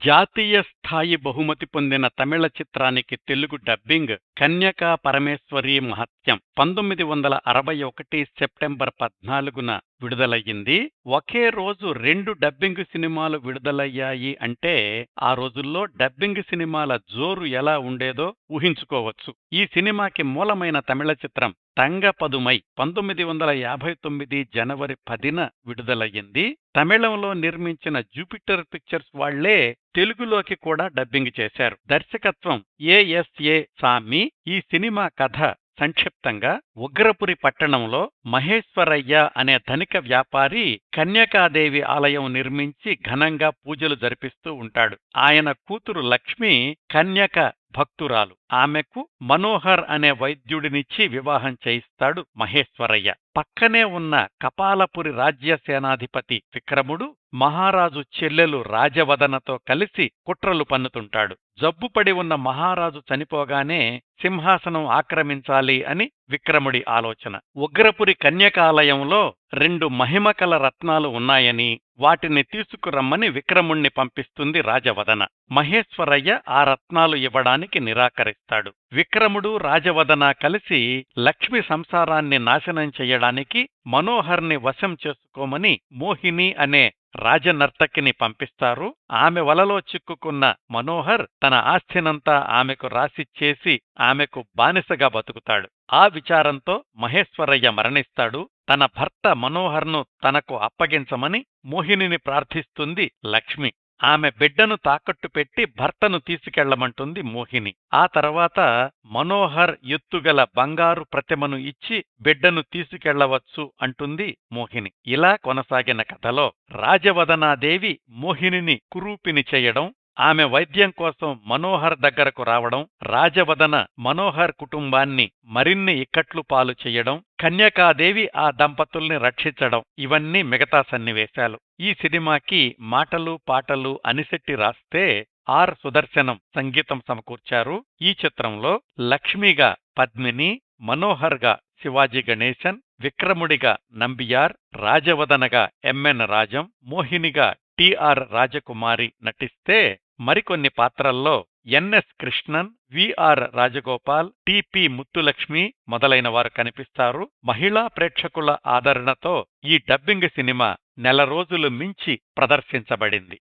జాతీయ స్థాయి బహుమతి పొందిన తమిళ చిత్రానికి తెలుగు డబ్బింగ్ కన్యకా పరమేశ్వరీ మహత్యం 1961 సెప్టెంబర్ 14న విడుదలయ్యింది. ఒకే రోజు 2 డబ్బింగ్ సినిమాలు విడుదలయ్యాయి అంటే ఆ రోజుల్లో డబ్బింగ్ సినిమాల జోరు ఎలా ఉండేదో ఊహించుకోవచ్చు. ఈ సినిమాకి మూలమైన తమిళ చిత్రం తంగపదుమై 1959 జనవరి 10న విడుదలయ్యింది. తమిళంలో నిర్మించిన జూపిటర్ పిక్చర్స్ వాళ్లే తెలుగులోకి కూడా డబ్బింగ్ చేశారు. దర్శకత్వం ఏఎస్ఏ సామి. ఈ సినిమా కథ సంక్షిప్తంగా ఉగ్రపురి పట్టణంలో మహేశ్వరయ్య అనే ధనిక వ్యాపారి కన్యకాదేవి ఆలయం నిర్మించి ఘనంగా పూజలు జరిపిస్తూ ఉంటాడు. ఆయన కూతురు లక్ష్మి కన్యక భక్తురాలు. ఆమెకు మనోహర్ అనే వైద్యుడినిచ్చి వివాహం చేయిస్తాడు మహేశ్వరయ్య. పక్కనే ఉన్న కపాలపురి రాజ్యసేనాధిపతి విక్రముడు మహారాజు చెల్లెలు రాజవదనతో కలిసి కుట్రలు పన్నుతుంటాడు. జబ్బుపడి ఉన్న మహారాజు చనిపోగానే సింహాసనం ఆక్రమించాలి అని విక్రముడి ఆలోచన. ఉగ్రపురి కన్యకాలయంలో 2 మహిమకల రత్నాలు ఉన్నాయని వాటిని తీసుకురమ్మని విక్రముణ్ణి పంపిస్తుంది రాజవదన. మహేశ్వరయ్య ఆ రత్నాలు ఇవ్వడానికి నిరాకరిస్తాడు. విక్రముడు రాజవదన కలిసి లక్ష్మి సంసారాన్ని నాశనం చెయ్యడానికి మనోహర్ని వశం చేసుకోమని మోహిని అనే రాజనర్తకిని పంపిస్తారు. ఆమె వలలో చిక్కుకున్న మనోహర్ తన ఆస్తినంతా ఆమెకు రాసిచ్చేసి ఆమెకు బానిసగా బతుకుతాడు. ఆ విచారంతో మహేశ్వరయ్య మరణిస్తాడు. తన భర్త మనోహర్ను తనకు అప్పగించమని మోహినిని ప్రార్థిస్తుంది లక్ష్మి. ఆమె బిడ్డను తాకట్టు పెట్టి భర్తను తీసుకెళ్లమంటుంది మోహిని. ఆ తర్వాత మనోహర్ ఎత్తుగల బంగారు ప్రతిమను ఇచ్చి బిడ్డను తీసుకెళ్లవచ్చు అంటుంది మోహిని. ఇలా కొనసాగిన కథలో రాజవదనాదేవి మోహినిని కురూపిని చేయడం, ఆమె వైద్యం కోసం మనోహర్ దగ్గరకు రావడం, రాజవదన మనోహర్ కుటుంబాన్ని మరిన్ని ఇక్కట్లు పాలు చెయ్యడం, కన్యకాదేవి ఆ దంపతుల్ని రక్షించడం ఇవన్నీ మిగతా సన్నివేశాలు. ఈ సినిమాకి మాటలు పాటలు అనిశెట్టి రాస్తే ఆర్ సుదర్శనం సంగీతం సమకూర్చారు. ఈ చిత్రంలో లక్ష్మిగా పద్మిని, మనోహర్గా శివాజీ గణేశన్, విక్రముడిగా నంబియార్, రాజవదనగా ఎంఎన్ రాజం, మోహినిగా టిఆర్ రాజకుమారి నటిస్తే మరికొన్ని పాత్రల్లో NS Krishnan, VR Rajagopal, TP Muthulakshmi మొదలైన వారు కనిపిస్తారు. మహిళా ప్రేక్షకుల ఆదరణతో ఈ డబ్బింగ్ సినిమా నెల రోజులు మించి ప్రదర్శించబడింది.